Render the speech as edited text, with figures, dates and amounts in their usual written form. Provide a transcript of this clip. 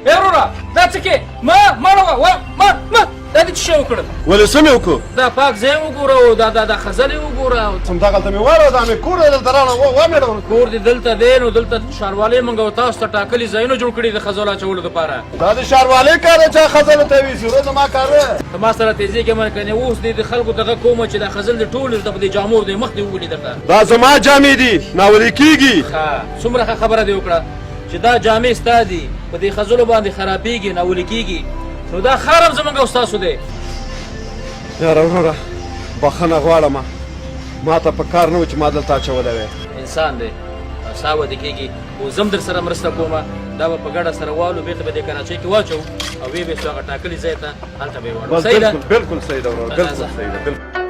وروره دا څه کې ما دا دې څه شی وکړل ولې څه مې وکړو دا پاک ځای وګوره دا خزلې وګوره همدغلته مې واړه دا مې کور دی دلته راغلم ومېړم کور دې دلته دی نو دلته ښاروالۍ موږ او تاسو ته ټاکلي ځایونه جوړ کړي د خزو اچولو دپاره دا د ښاروالۍ کار دی چا خزلو ته ویسي ورځ زما کار دی ته ما سره تیزې کې من کنې اوس دې د خلکو دغه کومه چې دا خزل د ټولو د په دې جامو دی مخ دې وولي درته دا زما جامې دي ناولې کېږي څومره ښه خبره دې وکړه چې دا جامې ستا دي په دې خزلو باندې خرابېږي ناولې کېږي نو دا خار هم زموږ او ستاسو دی یاره وروره بخښنه غواړم ما ته په کار نه و چې ما دلته اچولی وی انسان دی سا وده کېږي او زم در سره مرسته کومه دا به په ګډه سره والو بېرته به دې کراچۍ کې واچو او ویې به سو هغه ټاکلي ځای ته هلته به یې واړو صحیح ده بلکل صحیح ده وروره بلکل صحیح ده بلکل